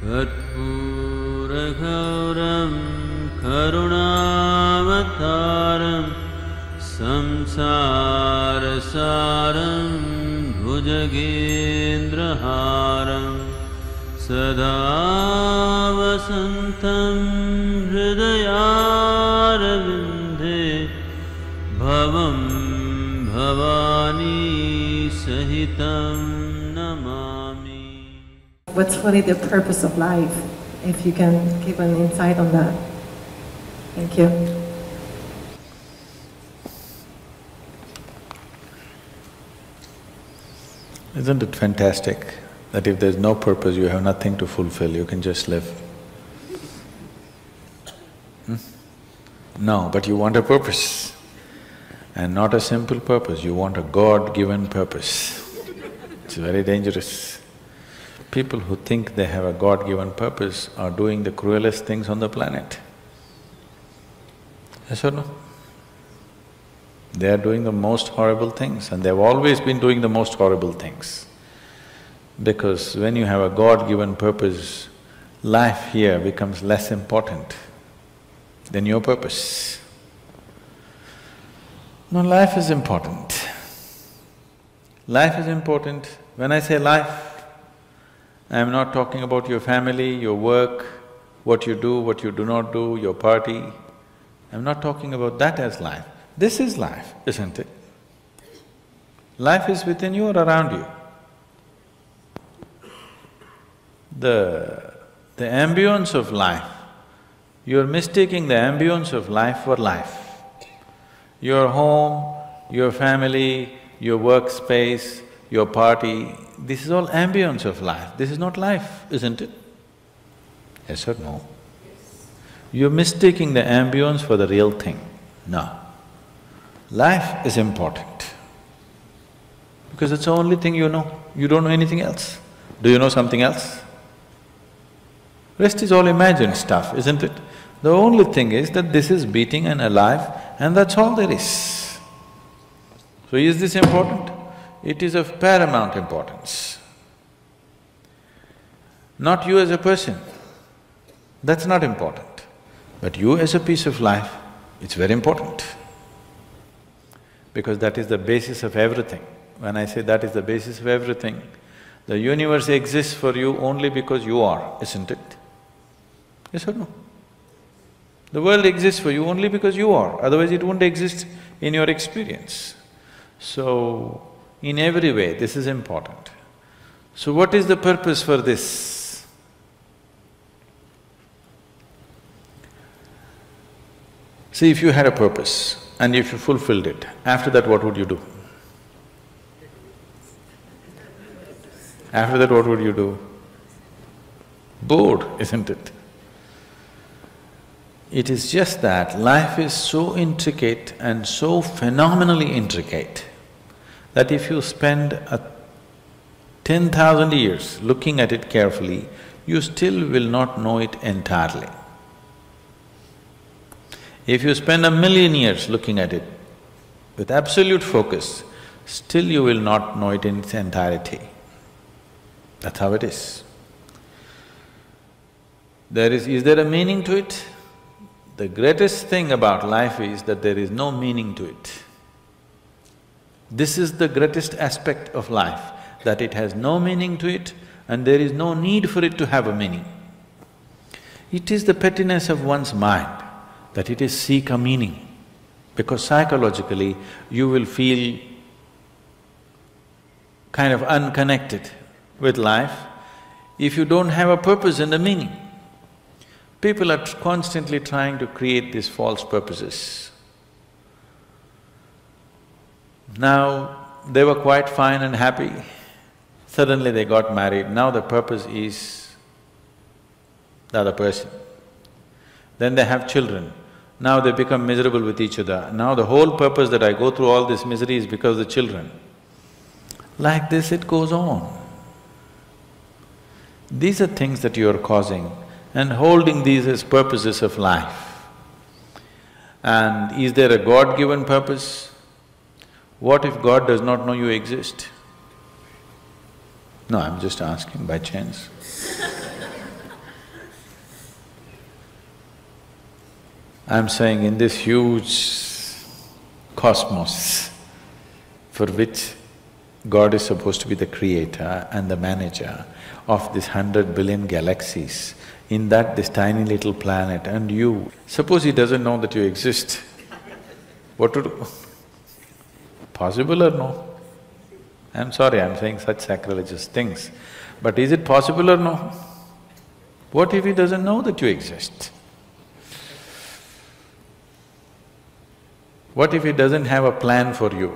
कर्पूरगौरं करुणावतारं संसारसारं भुजगेन्द्रहारं सदा वसन्तं हृदयारविन्दे भवं भवानी सहितं Namami. What's really the purpose of life? If you can give an insight on that. Thank you. Isn't it fantastic that if there's no purpose, you have nothing to fulfill, you can just live? No, but you want a purpose. And not a simple purpose, you want a God-given purpose. It's very dangerous. People who think they have a God-given purpose are doing the cruellest things on the planet. Yes or no? They are doing the most horrible things, and they've always been doing the most horrible things. Because when you have a God-given purpose, life here becomes less important than your purpose. No, life is important. Life is important. When I say life, I am not talking about your family, your work, what you do not do, your party. I'm not talking about that as life. This is life, isn't it? Life is within you or around you. The ambience of life, you're mistaking the ambience of life for life. Your home, your family, your workspace, your party, this is all ambience of life. This is not life, isn't it? Yes or no? You're mistaking the ambience for the real thing. No. Life is important because it's the only thing you know. You don't know anything else. Do you know something else? Rest is all imagined stuff, isn't it? The only thing is that this is beating and alive, and that's all there is. So is this important? It is of paramount importance. Not you as a person, that's not important. But you as a piece of life, it's very important. Because that is the basis of everything. When I say that is the basis of everything, the universe exists for you only because you are, isn't it? Yes or no? The world exists for you only because you are, otherwise it wouldn't exist in your experience. So, in every way, this is important. So what is the purpose for this? See, if you had a purpose and if you fulfilled it, after that what would you do? After that what would you do? Bored, isn't it? It is just that life is so intricate and so phenomenally intricate that if you spend 10,000 years looking at it carefully, you still will not know it entirely. If you spend 1,000,000 years looking at it with absolute focus, still you will not know it in its entirety. That's how it is. Is there a meaning to it? The greatest thing about life is that there is no meaning to it. This is the greatest aspect of life, that it has no meaning to it and there is no need for it to have a meaning. It is the pettiness of one's mind that it is seek a meaning, because psychologically you will feel kind of unconnected with life if you don't have a purpose and a meaning. People are constantly trying to create these false purposes. Now, they were quite fine and happy, suddenly they got married, now the purpose is the other person. Then they have children, now they become miserable with each other, now the whole purpose that I go through all this misery is because of the children. Like this it goes on. These are things that you are causing and holding these as purposes of life. And is there a God-given purpose? What if God does not know you exist? No, I'm just asking by chance. I'm saying in this huge cosmos for which God is supposed to be the creator and the manager of this 100 billion galaxies, in that this tiny little planet and you, suppose he doesn't know that you exist, what to do? Possible or no? I'm sorry, I'm saying such sacrilegious things, but is it possible or no? What if he doesn't know that you exist? What if he doesn't have a plan for you?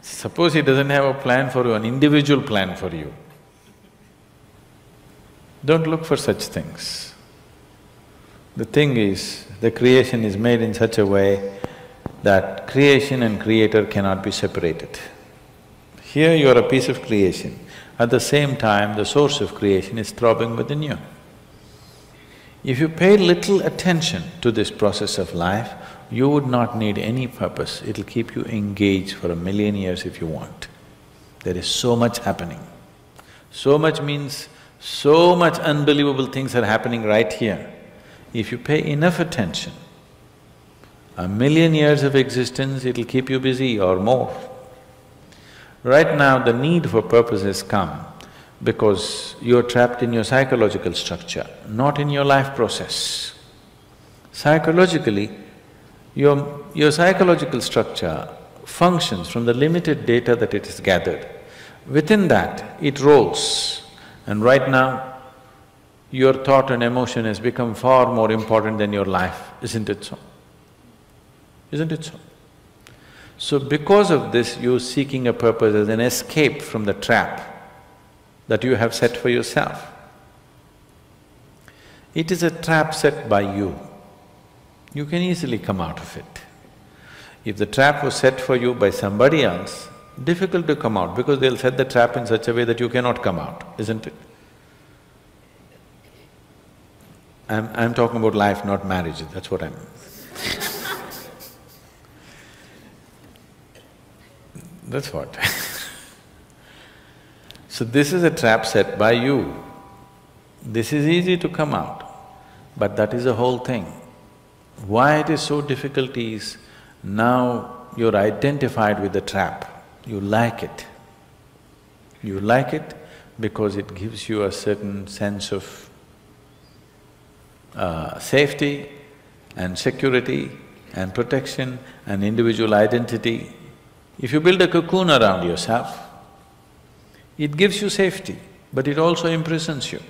Suppose he doesn't have a plan for you, an individual plan for you. Don't look for such things. The thing is, the creation is made in such a way that creation and creator cannot be separated. Here you are a piece of creation, at the same time the source of creation is throbbing within you. If you pay little attention to this process of life, you would not need any purpose, it'll keep you engaged for 1,000,000 years if you want. There is so much happening. So much means so much unbelievable things are happening right here. If you pay enough attention, 1,000,000 years of existence, it'll keep you busy or more. Right now, the need for purpose has come because you're trapped in your psychological structure, not in your life process. Psychologically, your psychological structure functions from the limited data that it has gathered. Within that, it rolls. And right now, your thought and emotion has become far more important than your life, isn't it so? Isn't it so? So because of this, you're seeking a purpose as an escape from the trap that you have set for yourself. It is a trap set by you. You can easily come out of it. If the trap was set for you by somebody else, difficult to come out because they'll set the trap in such a way that you cannot come out, isn't it? I'm talking about life, not marriage, that's what I'm… That's what So this is a trap set by you. This is easy to come out, but that is the whole thing. Why it is so difficult is, now you're identified with the trap, you like it. You like it because it gives you a certain sense of safety and security and protection and individual identity. If you build a cocoon around yourself, it gives you safety, but it also imprisons you.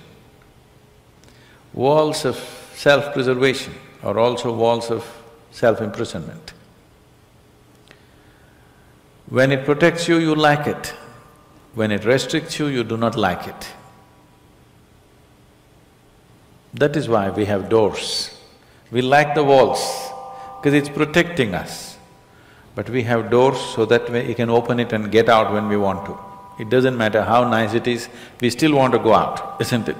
Walls of self-preservation are also walls of self-imprisonment. When it protects you, you like it. When it restricts you, you do not like it. That is why we have doors. We like the walls, because it's protecting us. But we have doors so that we can open it and get out when we want to. It doesn't matter how nice it is, we still want to go out, isn't it?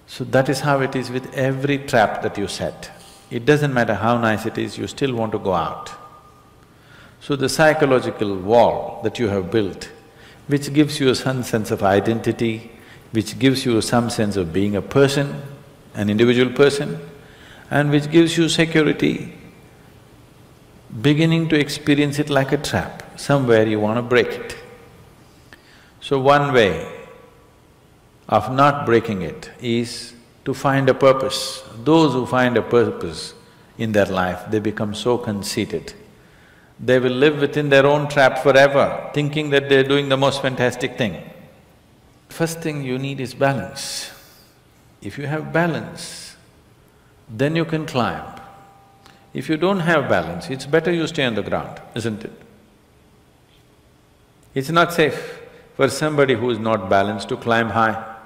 So that is how it is with every trap that you set. It doesn't matter how nice it is, you still want to go out. So the psychological wall that you have built, which gives you some sense of identity, which gives you some sense of being a person, an individual person, and which gives you security, beginning to experience it like a trap, somewhere you want to break it. So one way of not breaking it is to find a purpose. Those who find a purpose in their life, they become so conceited. They will live within their own trap forever, thinking that they're doing the most fantastic thing. First thing you need is balance. If you have balance, then you can climb. If you don't have balance, it's better you stay on the ground, isn't it? It's not safe for somebody who is not balanced to climb high.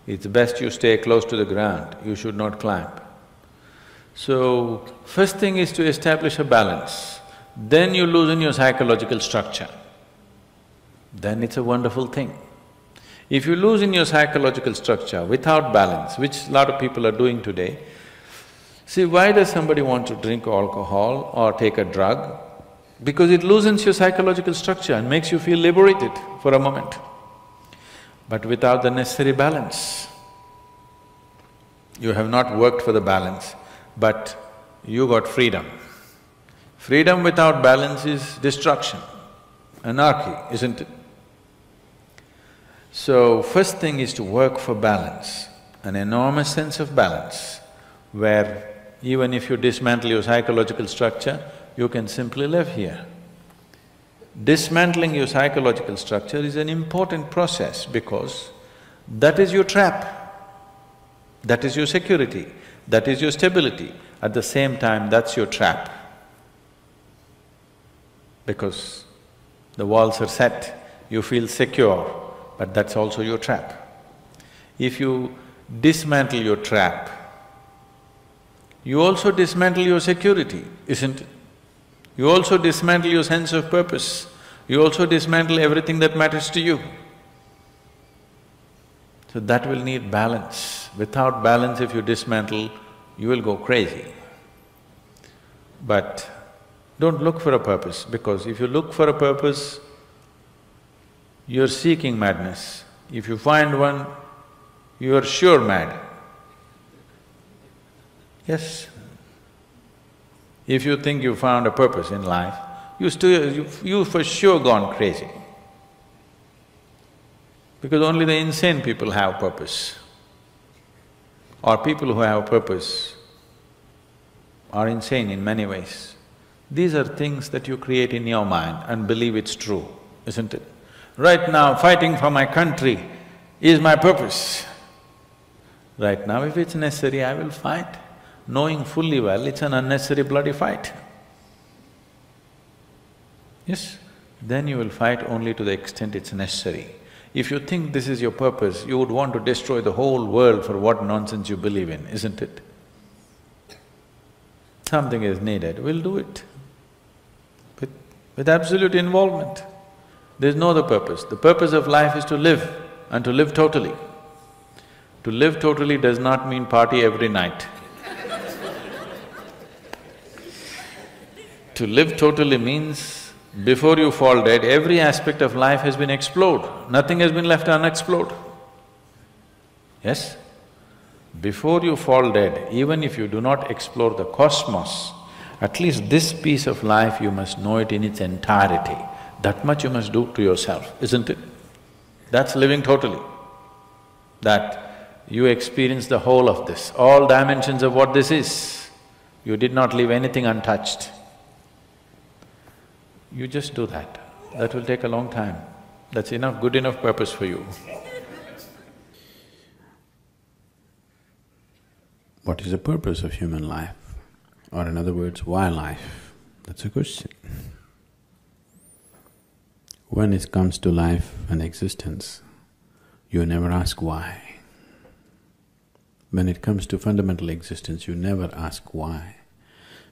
It's best you stay close to the ground, you should not climb. So, first thing is to establish a balance, then you loosen your psychological structure. Then it's a wonderful thing. If you loosen your psychological structure without balance, which a lot of people are doing today, see, why does somebody want to drink alcohol or take a drug? Because it loosens your psychological structure and makes you feel liberated for a moment. But without the necessary balance, You have not worked for the balance, but you got freedom. Freedom without balance is destruction, anarchy, isn't it? So, first thing is to work for balance, an enormous sense of balance, where even if you dismantle your psychological structure, you can simply live here. Dismantling your psychological structure is an important process because that is your trap, that is your security, that is your stability. At the same time, that's your trap. Because the walls are set, you feel secure, but that's also your trap. If you dismantle your trap, you also dismantle your security, isn't it? You also dismantle your sense of purpose, you also dismantle everything that matters to you. So that will need balance. Without balance, if you dismantle, you will go crazy. But don't look for a purpose, because if you look for a purpose, you're seeking madness. If you find one, you are sure mad. Yes. If you think you found a purpose in life, you for sure gone crazy. Because only the insane people have purpose. Or people who have purpose are insane in many ways. These are things that you create in your mind and believe it's true, isn't it? Right now, fighting for my country is my purpose. Right now, if it's necessary, I will fight, knowing fully well it's an unnecessary bloody fight. Yes? Then you will fight only to the extent it's necessary. If you think this is your purpose, you would want to destroy the whole world for what nonsense you believe in, isn't it? Something is needed, we'll do it. With absolute involvement. There's no other purpose. The purpose of life is to live, and to live totally. To live totally does not mean party every night. To live totally means, before you fall dead, every aspect of life has been explored, nothing has been left unexplored. Yes? Before you fall dead, even if you do not explore the cosmos, at least this piece of life you must know it in its entirety. That much you must do to yourself, isn't it? That's living totally. That you experience the whole of this, all dimensions of what this is. You did not leave anything untouched. You just do that. That will take a long time. That's enough, good enough purpose for you. What is the purpose of human life? Or in other words, why life? That's a question. When it comes to life and existence, you never ask why. When it comes to fundamental existence, you never ask why.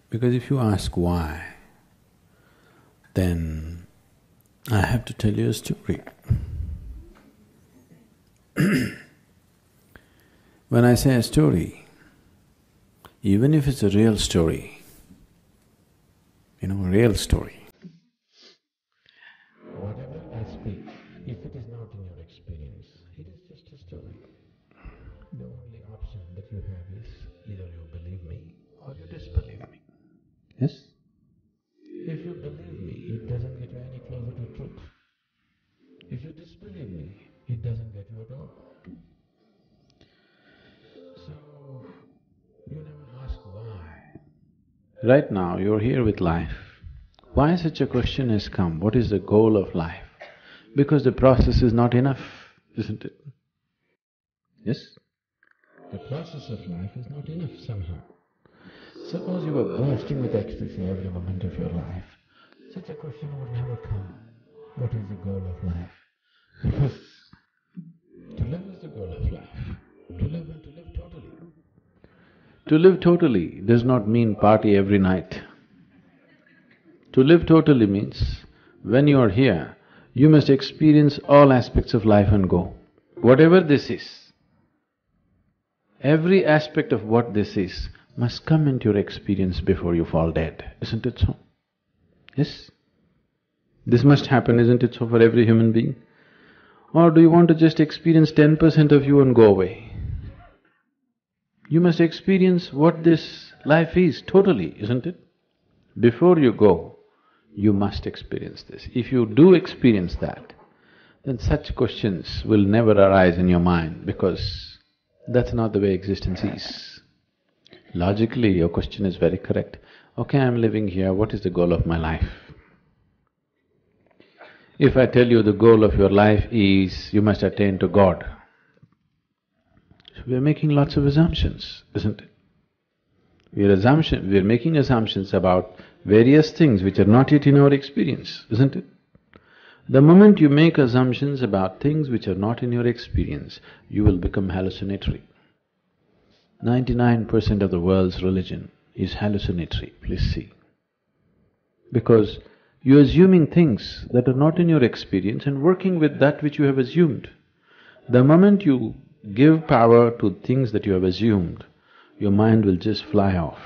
Because if you ask why, then I have to tell you a story. When I say a story, even if it's a real story, a real story. Whatever I speak, if it is not in your experience, it is just a story. The only option that you have is either you believe me or you disbelieve me. Yes? If you believe me, it doesn't get you any closer to truth. If you disbelieve me, it doesn't get you at all. So, you never ask why. Right now, you're here with life. Why such a question has come? What is the goal of life? Because the process is not enough, isn't it? Yes? The process of life is not enough somehow. Suppose you were bursting with ecstasy every moment of your life, such a question would never come. What is the goal of life? Because to live is the goal of life. To live and to live totally. To live totally does not mean party every night. To live totally means, when you are here, you must experience all aspects of life and go. Whatever this is, every aspect of what this is must come into your experience before you fall dead, isn't it so? Yes? This must happen, isn't it so, for every human being? Or do you want to just experience 10% of you and go away? You must experience what this life is totally, isn't it? Before you go, you must experience this. If you do experience that, then such questions will never arise in your mind because that's not the way existence is. Logically, your question is very correct. Okay, I'm living here, what is the goal of my life? If I tell you the goal of your life is you must attain to God, so we are making lots of assumptions, isn't it? We are making assumptions about various things which are not yet in our experience, isn't it? The moment you make assumptions about things which are not in your experience, you will become hallucinatory. 99% of the world's religion is hallucinatory, please see. Because you're assuming things that are not in your experience and working with that which you have assumed. The moment you give power to things that you have assumed, your mind will just fly off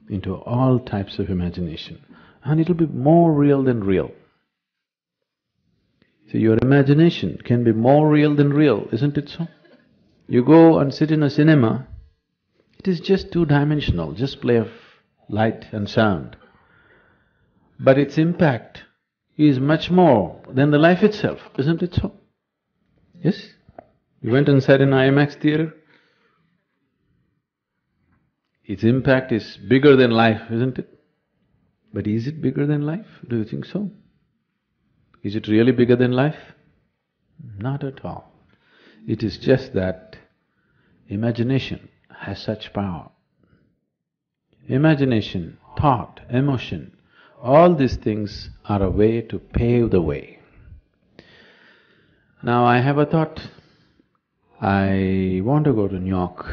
into all types of imagination and it'll be more real than real. So your imagination can be more real than real, isn't it so? You go and sit in a cinema, it is just two-dimensional, just play of light and sound. But its impact is much more than the life itself, isn't it so? Yes? You went and sat in IMAX theatre? Its impact is bigger than life, isn't it? But is it bigger than life? Do you think so? Is it really bigger than life? Not at all. It is just that imagination has such power. Imagination, thought, emotion, all these things are a way to pave the way. Now I have a thought, I want to go to New York.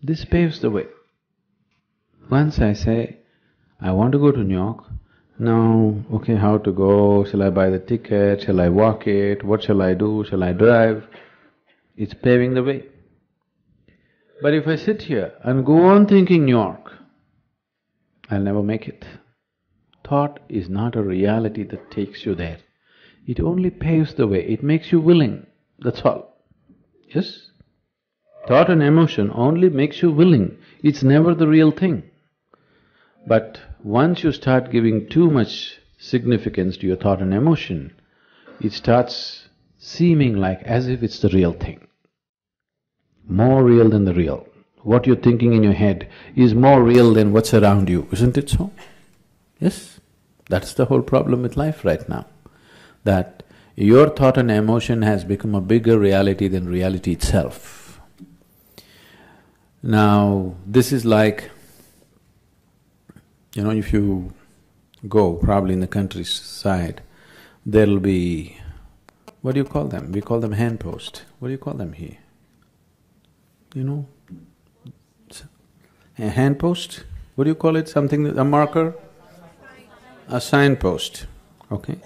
This paves the way. Once I say, I want to go to New York, now, okay, how to go, shall I buy the ticket, shall I walk it, what shall I do, shall I drive? It's paving the way. But if I sit here and go on thinking New York, I'll never make it. Thought is not a reality that takes you there. It only paves the way, it makes you willing, that's all. Yes? Thought and emotion only makes you willing, it's never the real thing. But once you start giving too much significance to your thought and emotion, it starts seeming like as if it's the real thing. More real than the real. What you're thinking in your head is more real than what's around you, isn't it so? Yes? That's the whole problem with life right now. That your thought and emotion has become a bigger reality than reality itself. Now, this is like, if you go probably in the countryside, there'll be… what do you call them? We call them handpost. What do you call them here? A handpost? What do you call it? Something… a marker? A signpost, okay?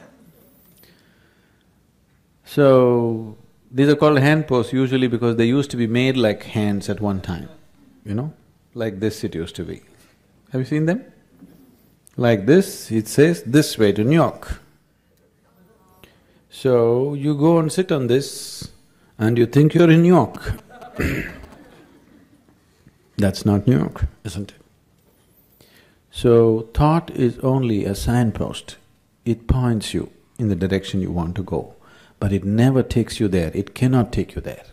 So, these are called handposts usually because they used to be made like hands at one time, like this it used to be. Have you seen them? Like this, it says this way to New York. So, you go and sit on this and you think you're in New York. That's not New York, isn't it? So, thought is only a signpost. It points you in the direction you want to go, but it never takes you there, it cannot take you there.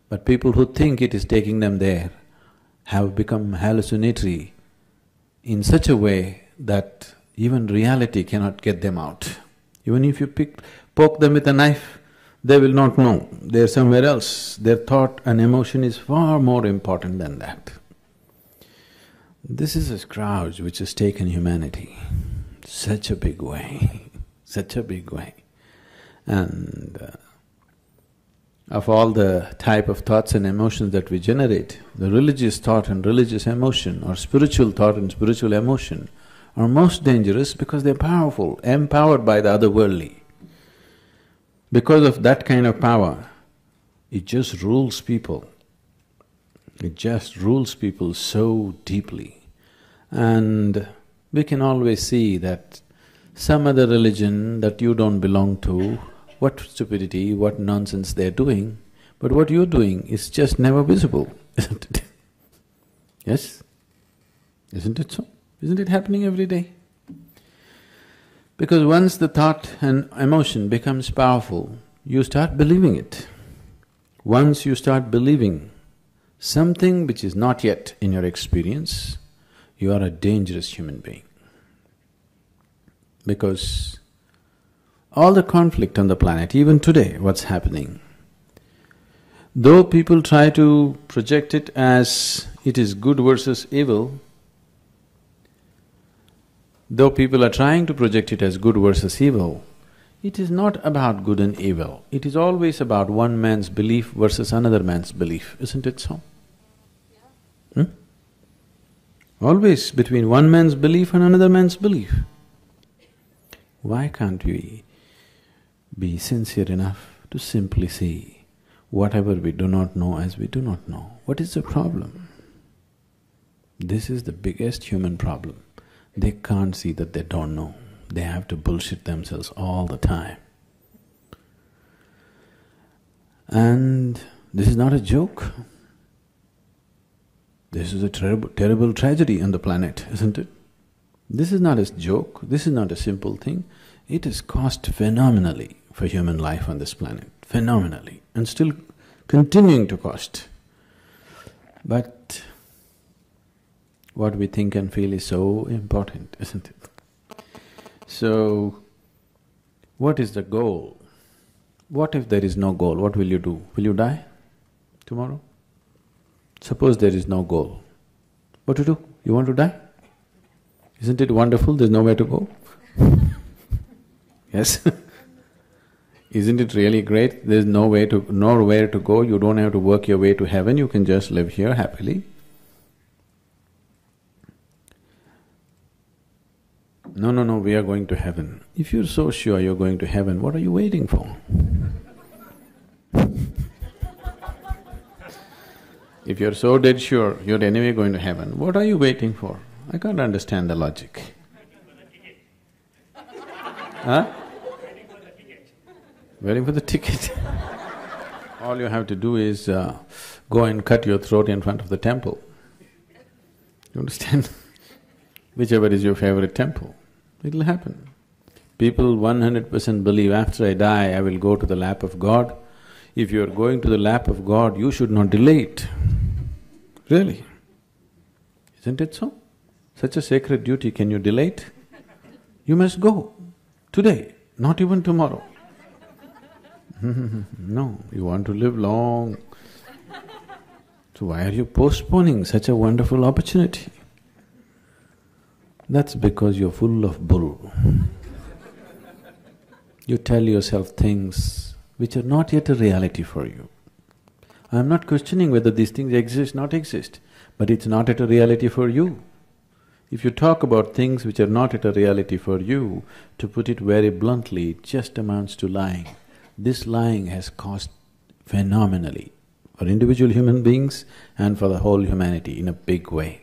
But people who think it is taking them there have become hallucinatory in such a way that even reality cannot get them out. Even if you poke them with a knife, they will not know, they're somewhere else. Their thought and emotion is far more important than that. This is a scourge which has taken humanity such a big way, such a big way. And of all the type of thoughts and emotions that we generate, the religious thought and religious emotion or spiritual thought and spiritual emotion are most dangerous because they're powerful, empowered by the otherworldly. Because of that kind of power, it just rules people. It just rules people so deeply. And we can always see that some other religion that you don't belong to, what stupidity, what nonsense they're doing, But what you're doing is just never visible, isn't it? Yes? Isn't it so? Isn't it happening every day? Because once the thought and emotion becomes powerful, you start believing it. Once you start believing something which is not yet in your experience, you are a dangerous human being. Because all the conflict on the planet, even today, what's happening, though people try to project it as it is good versus evil, though people are trying to project it as good versus evil, it is not about good and evil. It is always about one man's belief versus another man's belief, isn't it so? Always between one man's belief and another man's belief. Why can't we be sincere enough to simply see whatever we do not know as we do not know? What is the problem? This is the biggest human problem. They can't see that they don't know. They have to bullshit themselves all the time. And this is not a joke. This is a terrible tragedy on the planet, isn't it? This is not a joke, this is not a simple thing. It has cost phenomenally for human life on this planet, phenomenally, and still continuing to cost. But what we think and feel is so important, isn't it? So, what is the goal? What if there is no goal? What will you do? Will you die tomorrow? Suppose there is no goal. What to do? You want to die? Isn't it wonderful? There's nowhere to go. Yes? Isn't it really great? There's nowhere to go, you don't have to work your way to heaven, you can just live here happily. No, we are going to heaven. If you're so sure you're going to heaven, what are you waiting for? If you're so dead sure you're anyway going to heaven, what are you waiting for? I can't understand the logic. Huh? Waiting for the ticket. All you have to do is go and cut your throat in front of the temple. You understand? Whichever is your favorite temple, it'll happen. People 100% believe after I die, I will go to the lap of God. If you're going to the lap of God, you should not delay it. Really. Isn't it so? Such a sacred duty, can you delay it? You must go today, not even tomorrow. No, you want to live long. So why are you postponing such a wonderful opportunity? That's because you're full of bull. You tell yourself things which are not yet a reality for you. I'm not questioning whether these things exist, not exist, but it's not yet a reality for you. If you talk about things which are not yet a reality for you, to put it very bluntly, it just amounts to lying. This lying has cost phenomenally for individual human beings and for the whole humanity in a big way.